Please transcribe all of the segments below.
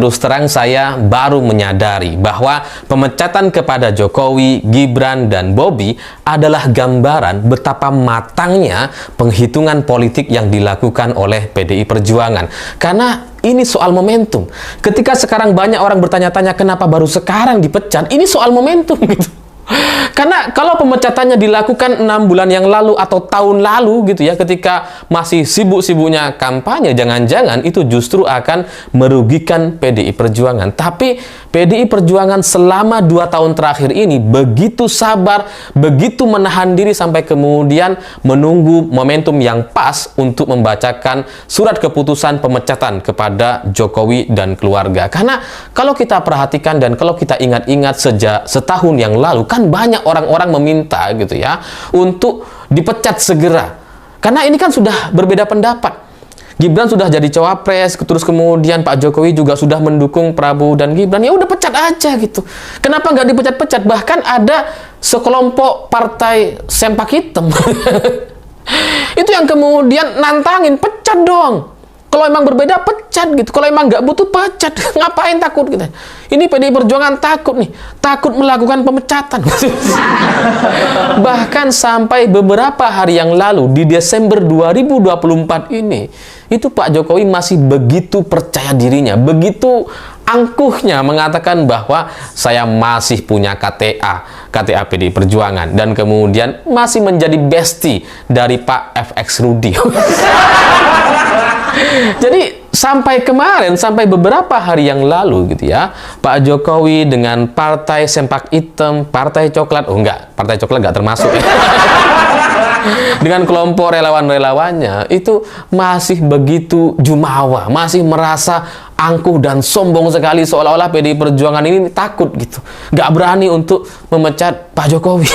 Terus terang saya baru menyadari bahwa pemecatan kepada Jokowi, Gibran, dan Bobi adalah gambaran betapa matangnya penghitungan politik yang dilakukan oleh PDI Perjuangan. Karena ini soal momentum. Ketika sekarang banyak orang bertanya-tanya kenapa baru sekarang dipecat, ini soal momentum gitu. Karena kalau pemecatannya dilakukan 6 bulan yang lalu atau tahun lalu gitu ya, ketika masih sibuk-sibuknya kampanye, jangan-jangan itu justru akan merugikan PDI Perjuangan. Tapi PDI Perjuangan selama 2 tahun terakhir ini begitu sabar, begitu menahan diri sampai kemudian menunggu momentum yang pas untuk membacakan surat keputusan pemecatan kepada Jokowi dan keluarga. Karena kalau kita perhatikan dan kalau kita ingat-ingat sejak setahun yang lalu, kan banyak orang-orang meminta gitu ya untuk dipecat segera. Karena ini kan sudah berbeda pendapat. Gibran sudah jadi cawapres, terus kemudian Pak Jokowi juga sudah mendukung Prabowo dan Gibran. Ya udah pecat aja gitu. Kenapa nggak dipecat-pecat? Bahkan ada sekelompok partai sempak hitam itu yang kemudian nantangin, pecat dong. Kalau emang berbeda, pecat gitu. Kalau emang nggak butuh, pecat. Ngapain takut gitu? Ini PDI Perjuangan takut nih. Takut melakukan pemecatan. Bahkan sampai beberapa hari yang lalu, di Desember 2024 ini, itu Pak Jokowi masih begitu percaya dirinya, begitu angkuhnya mengatakan bahwa saya masih punya KTA PDI Perjuangan, dan kemudian masih menjadi bestie dari Pak FX Rudi. Jadi sampai kemarin, sampai beberapa hari yang lalu gitu ya, Pak Jokowi dengan partai sempak hitam, partai coklat, oh enggak, partai coklat enggak termasuk ya. Dengan kelompok relawan-relawannya itu masih begitu jumawa, masih merasa angkuh dan sombong sekali, seolah-olah PDI Perjuangan ini takut gitu, nggak berani untuk memecat Pak Jokowi.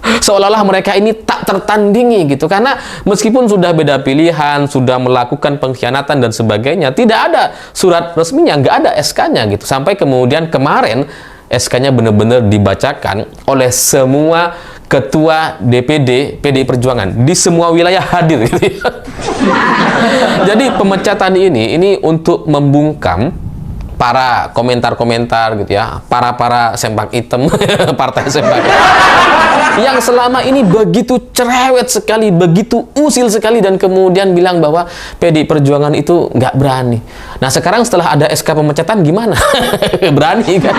Seolah-olah mereka ini tak tertandingi gitu, karena meskipun sudah beda pilihan, sudah melakukan pengkhianatan dan sebagainya, tidak ada surat resminya, nggak ada SK-nya gitu. Sampai kemudian kemarin SK-nya benar-benar dibacakan oleh semua ketua DPD PDI Perjuangan di semua wilayah hadir gitu ya. Jadi pemecatan ini untuk membungkam para komentar-komentar gitu ya, para sempak hitam, partai sempak hitam, yang selama ini begitu cerewet sekali, begitu usil sekali, dan kemudian bilang bahwa PDI Perjuangan itu nggak berani. Nah sekarang setelah ada SK pemecatan gimana? Berani kan?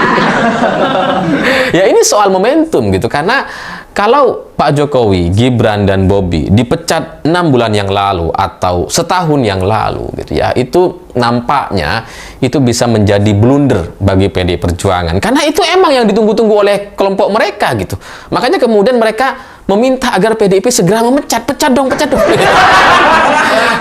Ya ini soal momentum gitu, karena kalau Pak Jokowi, Gibran, dan Bobi dipecat 6 bulan yang lalu atau setahun yang lalu gitu ya, itu nampaknya itu bisa menjadi blunder bagi PDI Perjuangan, karena itu emang yang ditunggu-tunggu oleh kelompok mereka gitu. Makanya kemudian mereka meminta agar PDIP segera memecat, pecat dong.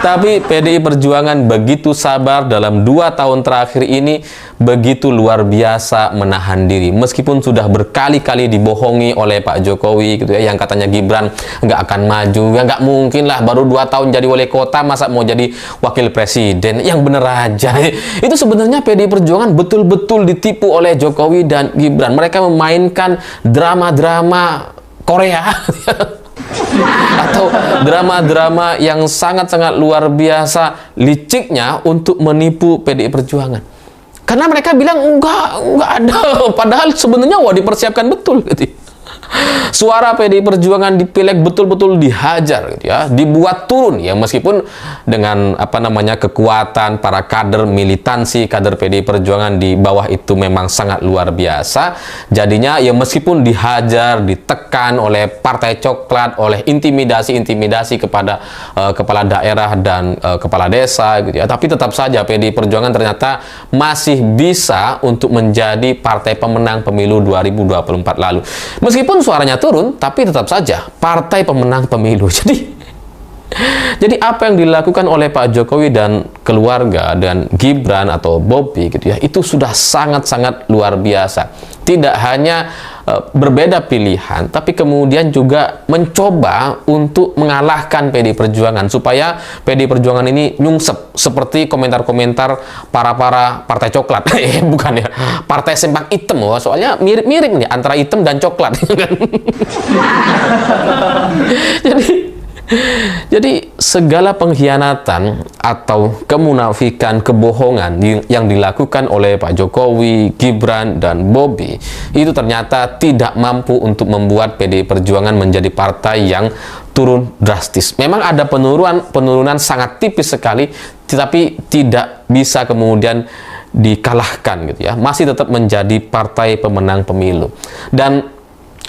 Tapi PDI Perjuangan begitu sabar dalam 2 tahun terakhir ini, begitu luar biasa menahan diri, meskipun sudah berkali-kali dibohongi oleh Pak Jokowi gitu ya, yang katanya Gibran nggak akan maju, ya nggak mungkin lah, baru 2 tahun jadi wali kota, masa mau jadi wakil presiden, yang bener aja. Itu sebenarnya PDI Perjuangan betul-betul ditipu oleh Jokowi dan Gibran. Mereka memainkan drama-drama Korea atau drama-drama yang sangat-sangat luar biasa liciknya untuk menipu PDI Perjuangan. Karena mereka bilang enggak ada, padahal sebenarnya dipersiapkan betul gitu. Suara PDI Perjuangan di Pileg betul-betul dihajar gitu ya, dibuat turun ya, meskipun dengan kekuatan para kader militansi, kader PDI Perjuangan di bawah itu memang sangat luar biasa. Jadinya ya meskipun dihajar, ditekan oleh partai coklat, oleh intimidasi kepada kepala daerah dan kepala desa gitu ya, tapi tetap saja PDI Perjuangan ternyata masih bisa untuk menjadi partai pemenang pemilu 2024 lalu. Meskipun suaranya turun, tapi tetap saja partai pemenang pemilu. Jadi apa yang dilakukan oleh Pak Jokowi dan keluarga dan Gibran atau Bobi gitu ya, itu sudah sangat-sangat luar biasa. Tidak hanya berbeda pilihan, tapi kemudian juga mencoba untuk mengalahkan PDI Perjuangan supaya PDI Perjuangan ini nyungsep seperti komentar-komentar para partai coklat. Bukan ya, partai sempak hitam. Soalnya mirip-mirip nih antara hitam dan coklat. Jadi Jadi segala pengkhianatan atau kemunafikan, kebohongan yang dilakukan oleh Pak Jokowi, Gibran, dan Bobi itu ternyata tidak mampu untuk membuat PDI Perjuangan menjadi partai yang turun drastis. Memang ada penurunan sangat tipis sekali, tetapi tidak bisa kemudian dikalahkan gitu ya. Masih tetap menjadi partai pemenang pemilu. Dan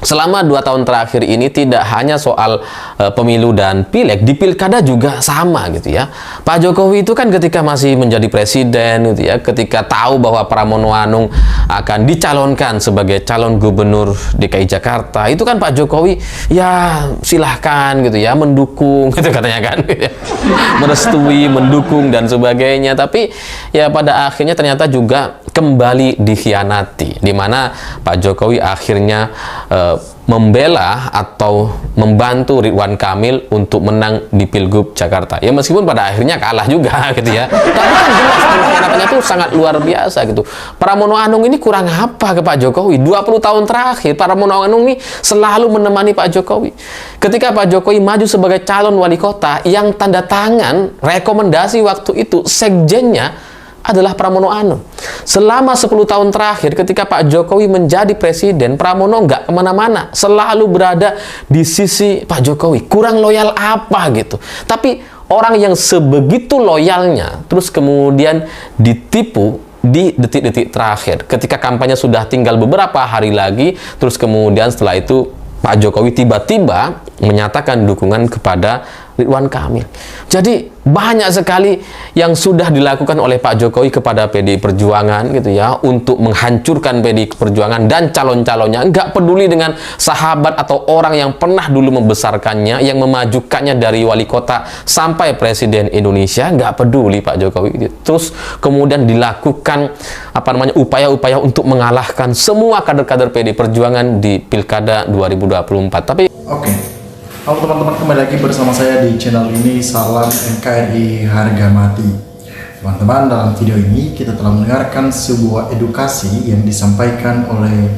selama 2 tahun terakhir ini tidak hanya soal pemilu dan pileg, di pilkada juga sama gitu ya. Pak Jokowi itu kan ketika masih menjadi presiden gitu ya, ketika tahu bahwa Pramono Anung akan dicalonkan sebagai calon gubernur DKI Jakarta, itu kan Pak Jokowi ya silahkan gitu ya, mendukung gitu katanya kan, merestui, mendukung dan sebagainya. Tapi ya pada akhirnya ternyata juga kembali dikhianati, di mana Pak Jokowi akhirnya membela atau membantu Ridwan Kamil untuk menang di Pilgub Jakarta. Ya meskipun pada akhirnya kalah juga gitu ya. Tapi kan jelas pengkhianatannya itu sangat luar biasa gitu. Pramono Anung ini kurang apa ke Pak Jokowi? 20 tahun terakhir Pramono Anung ini selalu menemani Pak Jokowi. Ketika Pak Jokowi maju sebagai calon wali kota, yang tanda tangan rekomendasi waktu itu sekjennya adalah Pramono Anung. Selama 10 tahun terakhir ketika Pak Jokowi menjadi presiden, Pramono nggak kemana-mana, selalu berada di sisi Pak Jokowi. Kurang loyal apa gitu. Tapi orang yang sebegitu loyalnya terus kemudian ditipu di detik-detik terakhir. Ketika kampanye sudah tinggal beberapa hari lagi, terus kemudian setelah itu Pak Jokowi tiba-tiba menyatakan dukungan kepada Ridwan Kamil. Jadi banyak sekali yang sudah dilakukan oleh Pak Jokowi kepada PDI Perjuangan gitu ya, untuk menghancurkan PDI Perjuangan dan calon-calonnya. Nggak peduli dengan sahabat atau orang yang pernah dulu membesarkannya, yang memajukannya dari wali kota sampai presiden Indonesia, nggak peduli Pak Jokowi. Terus kemudian dilakukan upaya-upaya untuk mengalahkan semua kader-kader PDI Perjuangan di Pilkada 2024. Tapi halo teman-teman, kembali lagi bersama saya di channel ini, Salam NKRI Harga Mati. Teman-teman, dalam video ini kita telah mendengarkan sebuah edukasi yang disampaikan oleh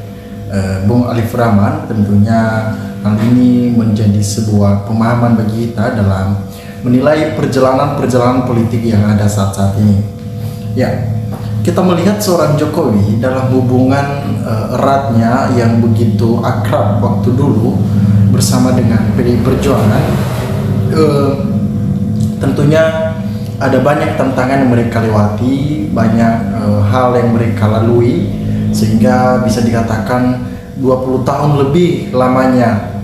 Bung Alif Rahman. Tentunya hal ini menjadi sebuah pemahaman bagi kita dalam menilai perjalanan politik yang ada saat ini. Ya, kita melihat seorang Jokowi dalam hubungan eratnya yang begitu akrab waktu dulu bersama dengan PDI Perjuangan, tentunya ada banyak tantangan yang mereka lewati, banyak hal yang mereka lalui, sehingga bisa dikatakan 20 tahun lebih lamanya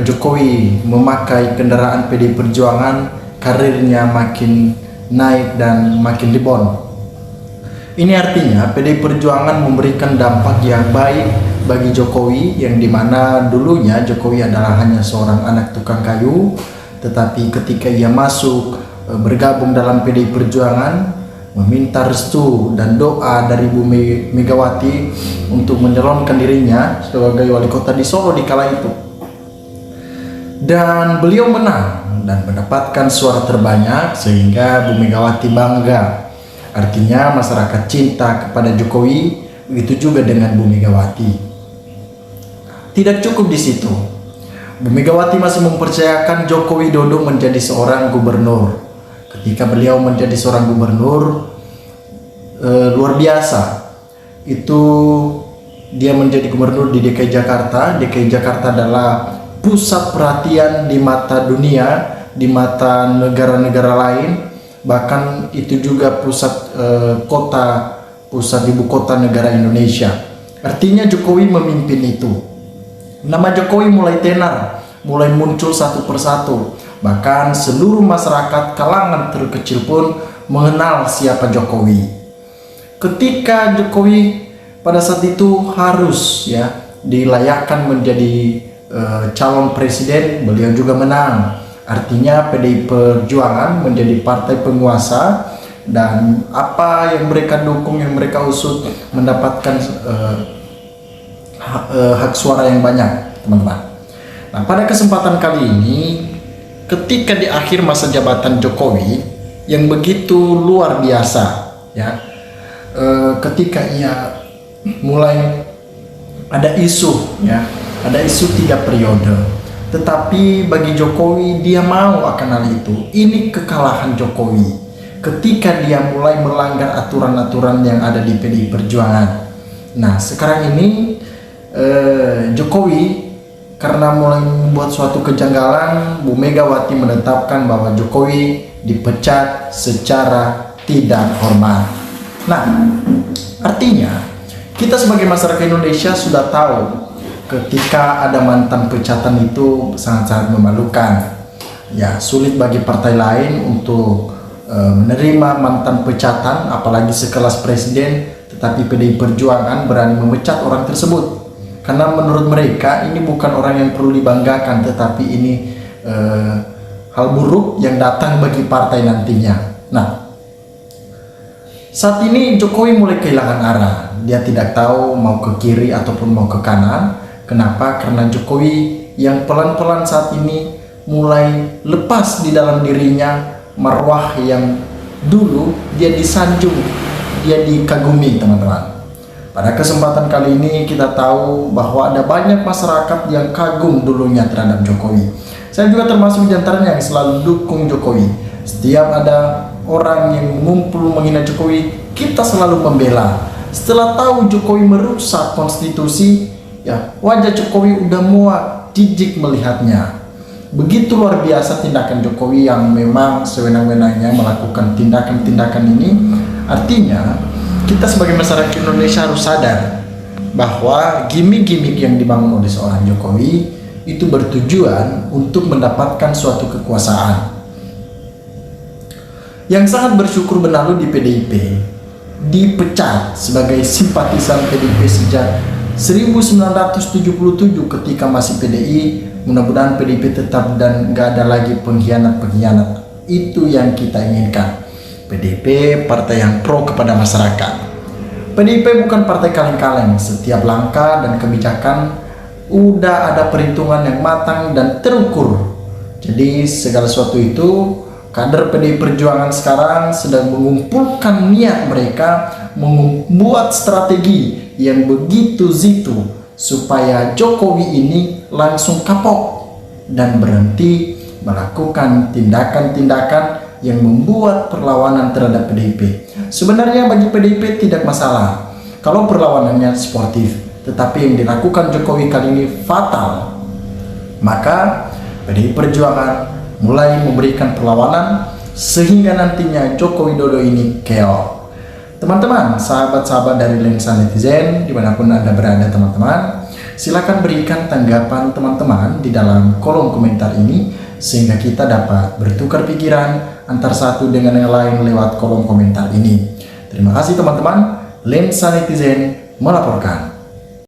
Jokowi memakai kendaraan PDI Perjuangan, karirnya makin naik dan makin rebound. Ini artinya PDI Perjuangan memberikan dampak yang baik bagi Jokowi, yang dimana dulunya Jokowi adalah hanya seorang anak tukang kayu, tetapi ketika ia masuk bergabung dalam PDI Perjuangan, meminta restu dan doa dari Bu Megawati untuk menyalonkan dirinya sebagai wali kota di Solo di kala itu, dan beliau menang dan mendapatkan suara terbanyak sehingga Bu Megawati bangga. Artinya masyarakat cinta kepada Jokowi, begitu juga dengan Bu Megawati. Tidak cukup di situ, Bu Megawati masih mempercayakan Joko Widodo menjadi seorang gubernur. Ketika beliau menjadi seorang gubernur, luar biasa. Itu dia menjadi gubernur di DKI Jakarta. DKI Jakarta adalah pusat perhatian di mata dunia, di mata negara-negara lain. Bahkan itu juga pusat pusat ibu kota negara Indonesia. Artinya Jokowi memimpin itu. Nama Jokowi mulai tenar, mulai muncul satu persatu. Bahkan seluruh masyarakat kalangan terkecil pun mengenal siapa Jokowi. Ketika Jokowi pada saat itu harus dilayakkan menjadi calon presiden, beliau juga menang. Artinya PDI Perjuangan menjadi partai penguasa, dan apa yang mereka dukung, yang mereka usut, mendapatkan hak suara yang banyak, teman-teman. Nah, pada kesempatan kali ini, ketika di akhir masa jabatan Jokowi yang begitu luar biasa, ketika ia mulai ada isu, ada isu 3 periode, Tetapi bagi Jokowi, dia mau akan hal itu. Ini kekalahan Jokowi ketika dia mulai melanggar aturan-aturan yang ada di PDI Perjuangan. Nah, sekarang ini Jokowi karena mulai membuat suatu kejanggalan, Bu Megawati menetapkan bahwa Jokowi dipecat secara tidak hormat. Nah, artinya kita sebagai masyarakat Indonesia sudah tahu ketika ada mantan pecatan itu sangat-sangat memalukan. Ya, sulit bagi partai lain untuk menerima mantan pecatan, apalagi sekelas presiden, tetapi PDI Perjuangan berani memecat orang tersebut. Karena menurut mereka ini bukan orang yang perlu dibanggakan, tetapi ini hal buruk yang datang bagi partai nantinya. Nah, saat ini Jokowi mulai kehilangan arah. Dia tidak tahu mau ke kiri ataupun mau ke kanan. Kenapa? Karena Jokowi yang pelan-pelan saat ini mulai lepas di dalam dirinya marwah yang dulu dia disanjung, dia dikagumi, teman-teman. Pada kesempatan kali ini kita tahu bahwa ada banyak masyarakat yang kagum dulunya terhadap Jokowi. Saya juga termasuk di antaranya yang selalu dukung Jokowi. Setiap ada orang yang mengumpul menghina Jokowi, kita selalu membela. Setelah tahu Jokowi merusak konstitusi, ya wajah Jokowi udah muak, jijik melihatnya. Begitu luar biasa tindakan Jokowi yang memang sewenang-wenangnya melakukan tindakan-tindakan ini. Artinya kita sebagai masyarakat Indonesia harus sadar bahwa gimmick-gimmick yang dibangun oleh seorang Jokowi itu bertujuan untuk mendapatkan suatu kekuasaan. Yang sangat bersyukur Benalu di PDIP dipecat sebagai simpatisan PDIP sejak 1977 ketika masih PDI. Mudah-mudahan PDIP tetap dan gak ada lagi pengkhianat-pengkhianat. Itu yang kita inginkan. PDIP partai yang pro kepada masyarakat. PDIP bukan partai kaleng-kaleng. Setiap langkah dan kebijakan udah ada perhitungan yang matang dan terukur. Jadi segala sesuatu itu kader PDI Perjuangan sekarang sedang mengumpulkan niat mereka membuat strategi yang begitu jitu supaya Jokowi ini langsung kapok dan berhenti melakukan tindakan-tindakan yang membuat perlawanan terhadap PDIP. Sebenarnya bagi PDIP tidak masalah kalau perlawanannya sportif, tetapi yang dilakukan Jokowi kali ini fatal. Maka PDI Perjuangan mulai memberikan perlawanan sehingga nantinya Joko Widodo ini keok. Teman-teman, sahabat-sahabat dari Lensa Netizen, dimanapun Anda berada teman-teman, silakan berikan tanggapan teman-teman di dalam kolom komentar ini, sehingga kita dapat bertukar pikiran antar satu dengan yang lain lewat kolom komentar ini. Terima kasih teman-teman, Lensa Netizen melaporkan.